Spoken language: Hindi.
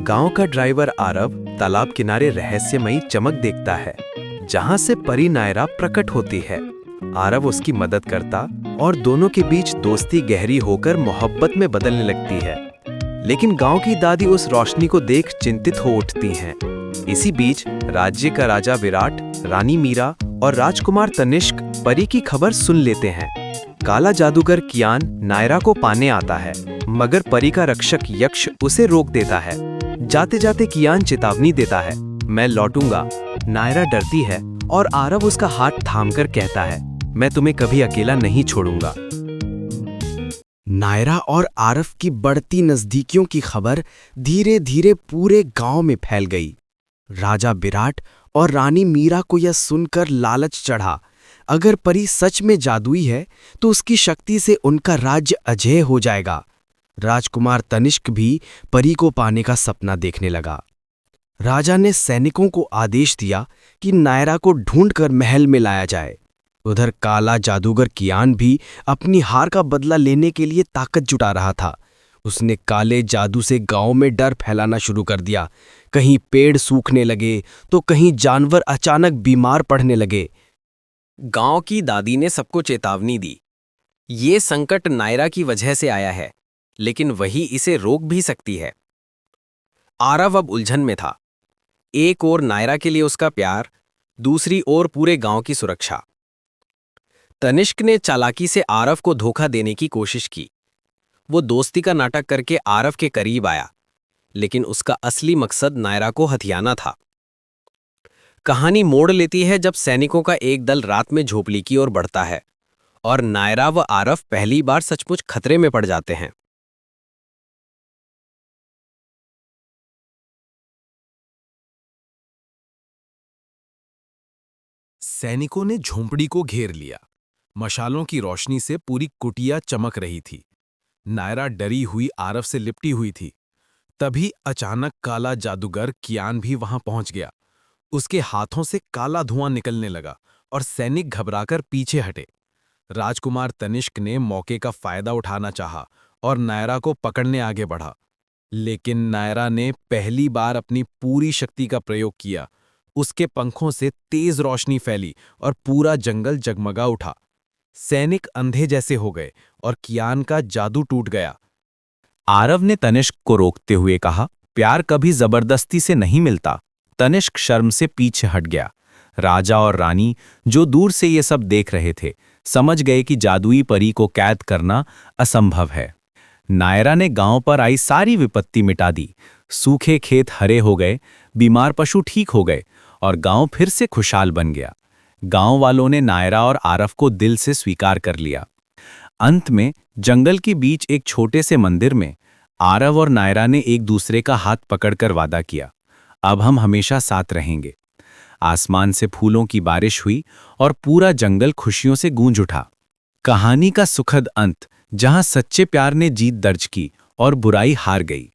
गांव का ड्राइवर आरव तालाब किनारे रहस्यमयी चमक देखता है, जहां से परी नायरा प्रकट होती है। आरव उसकी मदद करता और दोनों के बीच दोस्ती गहरी होकर मोहब्बत में बदलने लगती है। लेकिन गांव की दादी उस रोशनी को देख चिंतित हो उठती हैं। इसी बीच राज्य का राजा विराट, रानी मीरा और राजकुमार तनिष्क परी की खबर सुन लेते हैं। काला जादूगर कियान नायरा को पाने आता है, मगर परी का रक्षक यक्ष उसे रोक देता है। जाते जाते कियान चेतावनी देता है, मैं लौटूंगा। नायरा डरती है और आरव उसका हाथ थामकर कहता है, मैं तुम्हें कभी अकेला नहीं छोड़ूंगा। नायरा और आरव की बढ़ती नजदीकियों की खबर धीरे धीरे पूरे गांव में फैल गई। राजा विराट और रानी मीरा को यह सुनकर लालच चढ़ा, अगर परी सच में जादुई है तो उसकी शक्ति से उनका राज्य अजेय हो जाएगा। राजकुमार तनिष्क भी परी को पाने का सपना देखने लगा। राजा ने सैनिकों को आदेश दिया कि नायरा को ढूंढकर महल में लाया जाए। उधर काला जादूगर कियान भी अपनी हार का बदला लेने के लिए ताकत जुटा रहा था। उसने काले जादू से गांव में डर फैलाना शुरू कर दिया। कहीं पेड़ सूखने लगे तो कहीं जानवर अचानक बीमार पड़ने लगे। गांव की दादी ने सबको चेतावनी दी, ये संकट नायरा की वजह से आया है, लेकिन वही इसे रोक भी सकती है। आरव अब उलझन में था। एक ओर नायरा के लिए उसका प्यार, दूसरी ओर पूरे गांव की सुरक्षा। तनिष्क ने चालाकी से आरव को धोखा देने की कोशिश की। वो दोस्ती का नाटक करके आरव के करीब आया, लेकिन उसका असली मकसद नायरा को हथियाना था। कहानी मोड़ लेती है जब सैनिकों का एक दल रात में झोपड़ी की ओर बढ़ता है और नायरा व आरव पहली बार सचमुच खतरे में पड़ जाते हैं। सैनिकों ने झोंपड़ी को घेर लिया। मशालों की रोशनी से पूरी कुटिया चमक रही थी। नायरा डरी हुई आरव से लिपटी हुई थी। तभी अचानक काला जादूगर कियान भी वहां पहुंच गया। उसके हाथों से काला धुआं निकलने लगा और सैनिक घबराकर पीछे हटे। राजकुमार तनिष्क ने मौके का फायदा उठाना चाहा और नायरा को पकड़ने आगे बढ़ा। लेकिन नायरा ने पहली बार अपनी पूरी शक्ति का प्रयोग किया। उसके पंखों से तेज रोशनी फैली और पूरा जंगल जगमगा उठा। सैनिक अंधे जैसे हो गए और कियान का जादू टूट गया। आरव ने तनिष्क को रोकते हुए कहा, प्यार कभी जबरदस्ती से नहीं मिलता। तनिष्क शर्म से पीछे हट गया। राजा और रानी, जो दूर से ये सब देख रहे थे, समझ गए कि जादुई परी को कैद करना असंभव है। नायरा ने गांव पर आई सारी विपत्ति मिटा दी। सूखे खेत हरे हो गए, बीमार पशु ठीक हो गए और गांव फिर से खुशहाल बन गया। गांव वालों ने नायरा और आरव को दिल से स्वीकार कर लिया। अंत में जंगल के बीच एक छोटे से मंदिर में आरव और नायरा ने एक दूसरे का हाथ पकड़कर वादा किया, अब हम हमेशा साथ रहेंगे। आसमान से फूलों की बारिश हुई और पूरा जंगल खुशियों से गूंज उठा। कहानी का सुखद अंत, जहां सच्चे प्यार ने जीत दर्ज की और बुराई हार गई।